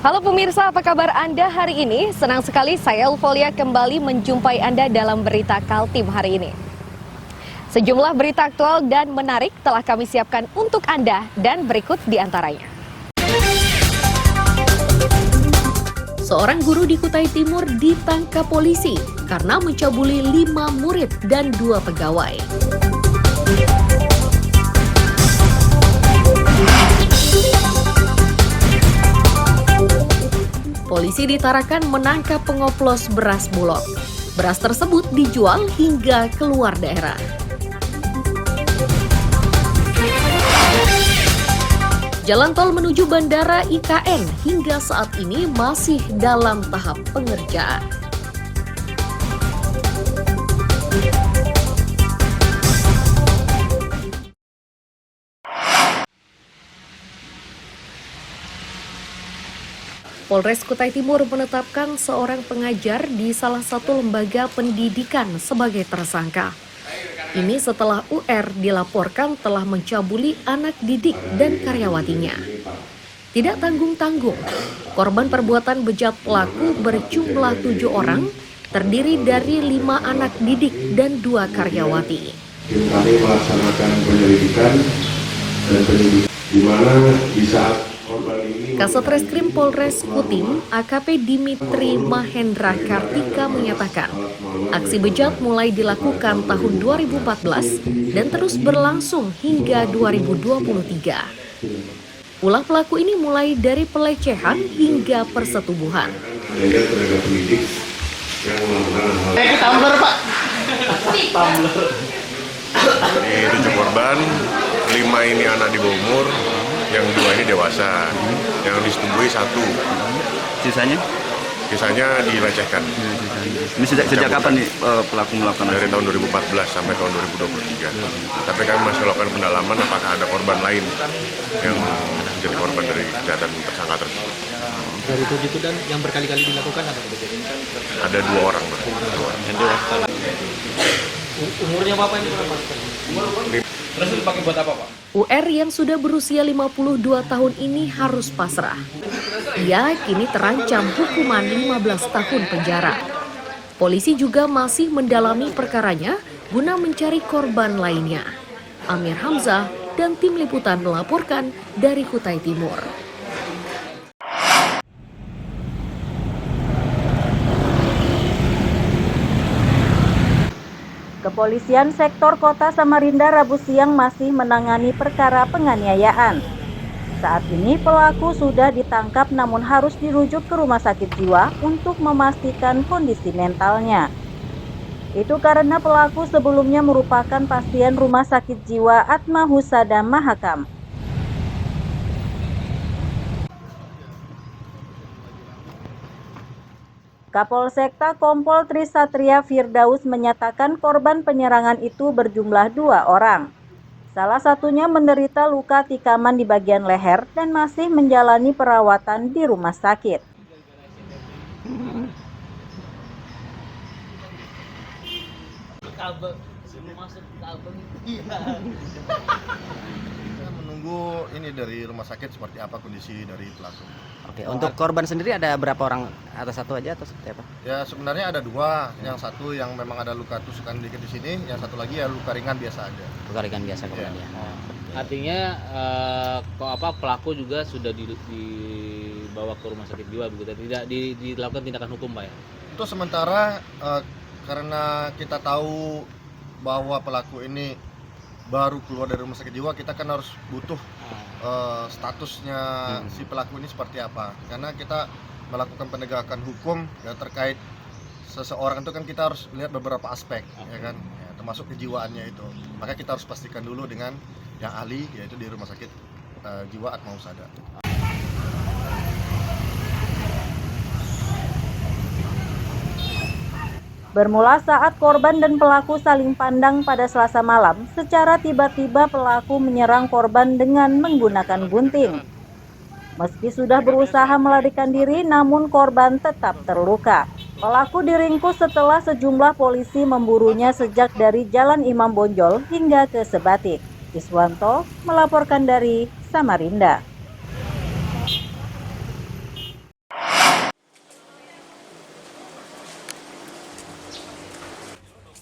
Halo pemirsa, apa kabar Anda hari ini? Senang sekali saya Ulfolia kembali menjumpai Anda dalam berita Kaltim hari ini. Sejumlah berita aktual dan menarik telah kami siapkan untuk Anda dan berikut di antaranya. Seorang guru di Kutai Timur ditangkap polisi karena mencabuli 5 murid dan 2 pegawai. Polisi di Tarakan menangkap pengoplos beras Bulog. Beras tersebut dijual hingga keluar daerah. Jalan tol menuju Bandara IKN hingga saat ini masih dalam tahap pengerjaan. Polres Kutai Timur menetapkan seorang pengajar di salah satu lembaga pendidikan sebagai tersangka. Ini setelah UR dilaporkan telah mencabuli anak didik dan karyawatinya. Tidak tanggung-tanggung, korban perbuatan bejat pelaku berjumlah 7 orang, terdiri dari 5 anak didik dan 2 karyawati. Kami melaksanakan penyelidikan dan penyidikan di mana di saat korban ini Kasetreskrim Polres Kutim, AKP Dimitri Mahendra Kartika menyatakan, aksi bejat mulai dilakukan tahun 2014 dan terus berlangsung hingga 2023. Ulah pelaku ini mulai dari pelecehan hingga persetubuhan. tenaga pendidik yang melakukan hal Tumbler, Pak. Di 7 korban, 5 ini anak di bawah umur, yang 2 ini dewasa, yang disetubui 1. Sisanya dilecehkan. Ini sejak kapan nih pelaku melakukan Dari tahun 2014 sampai tahun 2023. Tapi kami masih melakukan pendalaman apakah ada korban lain yang menjadi korban dari kejahatan tersangka tersebut. Dari 7 itu dan yang berkali-kali dilakukan apa kejadian? Ada 2 orang, Pak. Umurnya Bapak ini berapa? Terus dipakai buat apa, Pak? UR yang sudah berusia 52 tahun ini harus pasrah. Ia kini terancam hukuman 15 tahun penjara. Polisi juga masih mendalami perkaranya guna mencari korban lainnya. Amir Hamzah dan tim liputan melaporkan dari Kutai Timur. Kepolisian sektor Kota Samarinda Rabu siang masih menangani perkara penganiayaan. Saat ini pelaku sudah ditangkap namun harus dirujuk ke rumah sakit jiwa untuk memastikan kondisi mentalnya. Itu karena pelaku sebelumnya merupakan pasien rumah sakit jiwa Atma Husada Mahakam. Kapolsekta Kompol Trisatria Firdaus menyatakan korban penyerangan itu berjumlah 2 orang. Salah satunya menderita luka tikaman di bagian leher dan masih menjalani perawatan di rumah sakit. Kita menunggu ini dari rumah sakit seperti apa kondisi dari pelaku. Oke, untuk korban sendiri ada berapa orang? Atas 1 aja atau seperti apa? Ya sebenarnya ada 2, yang satu yang memang ada luka tusukan dikit di sini, yang satu lagi ya luka ringan biasa aja. Luka ringan biasa korban ya. Artinya pelaku juga sudah dibawa ke rumah sakit jiwa begitu, tidak dilakukan tindakan hukum, Pak ya? Itu sementara karena kita tahu bahwa pelaku ini baru keluar dari rumah sakit jiwa, kita kan harus butuh statusnya si pelaku ini seperti apa. Karena kita melakukan penegakan hukum ya, terkait seseorang itu kan kita harus lihat beberapa aspek, ya kan, ya, termasuk kejiwaannya itu. Maka kita harus pastikan dulu dengan yang ahli, yaitu di rumah sakit jiwa Atma Husada. Bermula saat korban dan pelaku saling pandang pada Selasa malam, secara tiba-tiba pelaku menyerang korban dengan menggunakan gunting. Meski sudah berusaha melarikan diri, namun korban tetap terluka. Pelaku diringkus setelah sejumlah polisi memburunya sejak dari Jalan Imam Bonjol hingga ke Sebatik. Iswanto melaporkan dari Samarinda.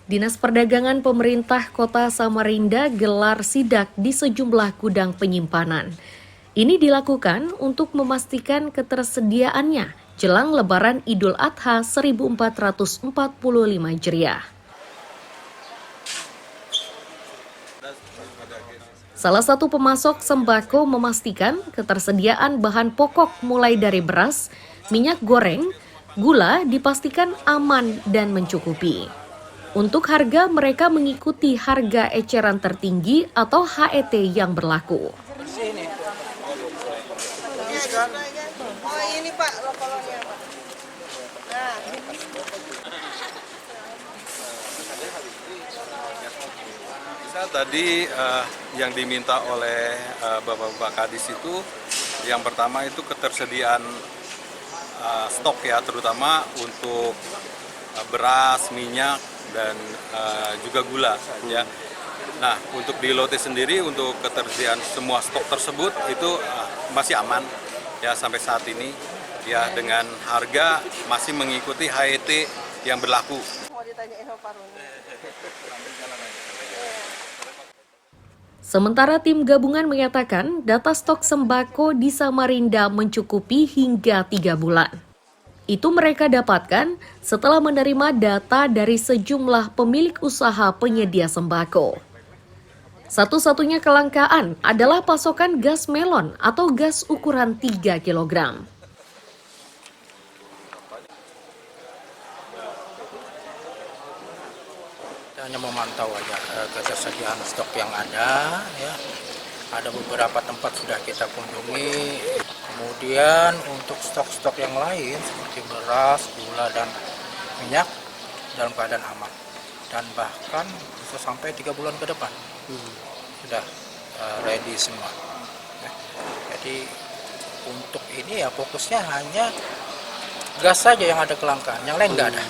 Dinas Perdagangan Pemerintah Kota Samarinda gelar sidak di sejumlah gudang penyimpanan. Ini dilakukan untuk memastikan ketersediaannya jelang Lebaran Idul Adha 1445 Hijriah. Salah satu pemasok sembako memastikan ketersediaan bahan pokok mulai dari beras, minyak goreng, gula dipastikan aman dan mencukupi. Untuk harga, mereka mengikuti harga eceran tertinggi atau HET yang berlaku. Oh ini Pak, lokolnya Pak. Nah. Tadi yang diminta oleh Bapak-Bapak Kadis itu, yang pertama itu ketersediaan stok ya, terutama untuk beras, minyak, dan juga gula ya. Nah, untuk di Lote sendiri untuk ketersediaan semua stok tersebut itu masih aman ya sampai saat ini ya, dengan harga masih mengikuti HET yang berlaku. Sementara tim gabungan menyatakan data stok sembako di Samarinda mencukupi hingga 3 bulan. Itu mereka dapatkan setelah menerima data dari sejumlah pemilik usaha penyedia sembako. Satu-satunya kelangkaan adalah pasokan gas melon atau gas ukuran 3 kg. Hanya memantau aja ketersediaan stok yang ada ya. Ada beberapa tempat sudah kita kunjungi. Kemudian untuk stok-stok yang lain seperti beras, gula, dan minyak dalam keadaan aman. Dan bahkan bisa sampai 3 bulan ke depan sudah ready semua. Jadi untuk ini ya fokusnya hanya gas saja yang ada kelangkaan, yang lain nggak ada.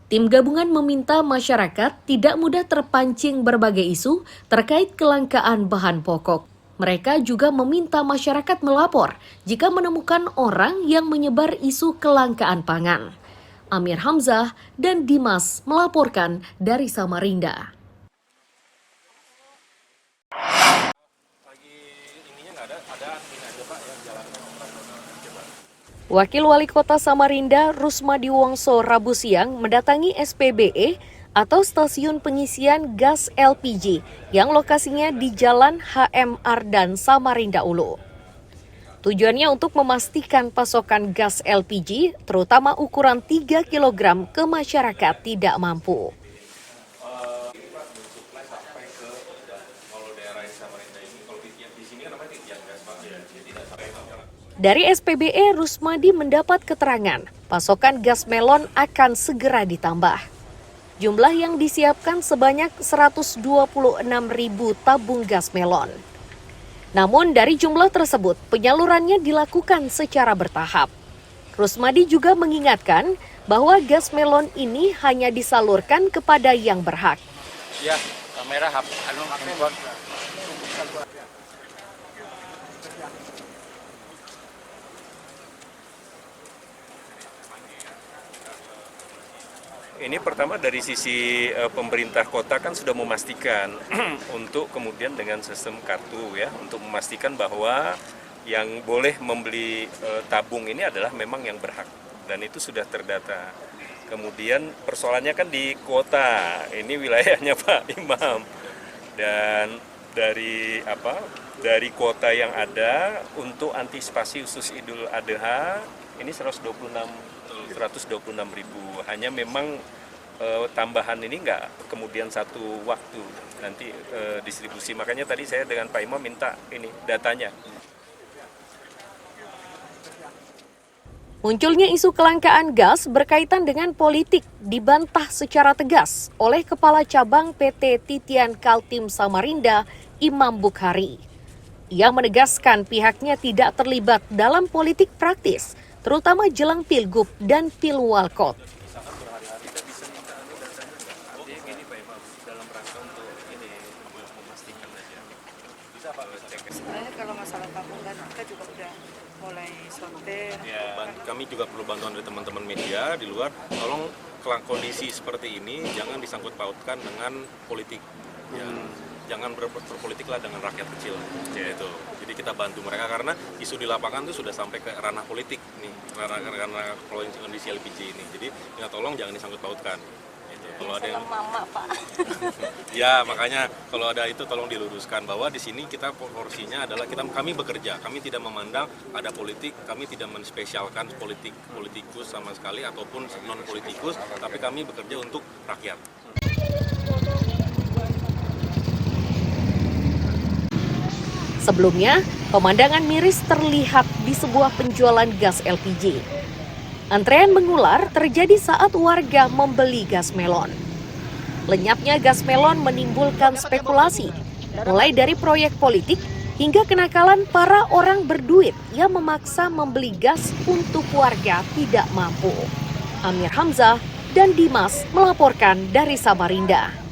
Tim gabungan meminta masyarakat tidak mudah terpancing berbagai isu terkait kelangkaan bahan pokok. Mereka juga meminta masyarakat melapor jika menemukan orang yang menyebar isu kelangkaan pangan. Amir Hamzah dan Dimas melaporkan dari Samarinda. Wakil Wali Kota Samarinda Rusmadi Wongso Rabu siang mendatangi SPBE atau Stasiun Pengisian Gas LPG yang lokasinya di Jalan HM Ardan Samarinda Ulu. Tujuannya untuk memastikan pasokan gas LPG terutama ukuran 3 kg ke masyarakat tidak mampu. Dari SPBE, Rusmadi mendapat keterangan pasokan gas melon akan segera ditambah. Jumlah yang disiapkan sebanyak 126.000 tabung gas melon. Namun dari jumlah tersebut, penyalurannya dilakukan secara bertahap. Rusmadi juga mengingatkan bahwa gas melon ini hanya disalurkan kepada yang berhak. Ya, kamera Ini pertama dari sisi pemerintah kota kan sudah memastikan untuk kemudian dengan sistem kartu ya, untuk memastikan bahwa yang boleh membeli tabung ini adalah memang yang berhak dan itu sudah terdata. Kemudian persoalannya kan di kota, ini wilayahnya Pak Imam, dan dari kota yang ada untuk antisipasi khusus Idul Adha ini 126.000, hanya memang tambahan ini enggak kemudian satu waktu nanti distribusi, makanya tadi saya dengan Pak Imam minta ini datanya. Munculnya isu kelangkaan gas berkaitan dengan politik dibantah secara tegas oleh Kepala Cabang PT Titian Kaltim Samarinda, Imam Bukhari. Ia menegaskan pihaknya tidak terlibat dalam politik praktis, terutama jelang Pilgub dan Pilwalkot. Sebenarnya kalau masalah tabung gas kita juga udah mulai sortir. Ya, kami juga perlu bantuan dari teman-teman media di luar. Tolong kondisi seperti ini jangan disangkut pautkan dengan politik. Ya, jangan berpolitiklah dengan rakyat kecil. Ya, itu. Jadi kita bantu mereka karena isu di lapangan itu sudah sampai ke ranah politik nih, karena kondisi LPG ini. Jadi ya tolong jangan disangkut pautkan. Gitu. Kalau ada yang Mama, Pak. ya makanya kalau ada itu tolong diluruskan bahwa di sini kita porsinya adalah kami bekerja, kami tidak memandang ada politik, kami tidak menspesialkan politikus sama sekali ataupun non politikus, tapi kami bekerja untuk rakyat. Sebelumnya, pemandangan miris terlihat di sebuah penjualan gas LPG. Antrean mengular terjadi saat warga membeli gas melon. Lenyapnya gas melon menimbulkan spekulasi, mulai dari proyek politik hingga kenakalan para orang berduit yang memaksa membeli gas untuk warga tidak mampu. Amir Hamzah dan Dimas melaporkan dari Samarinda.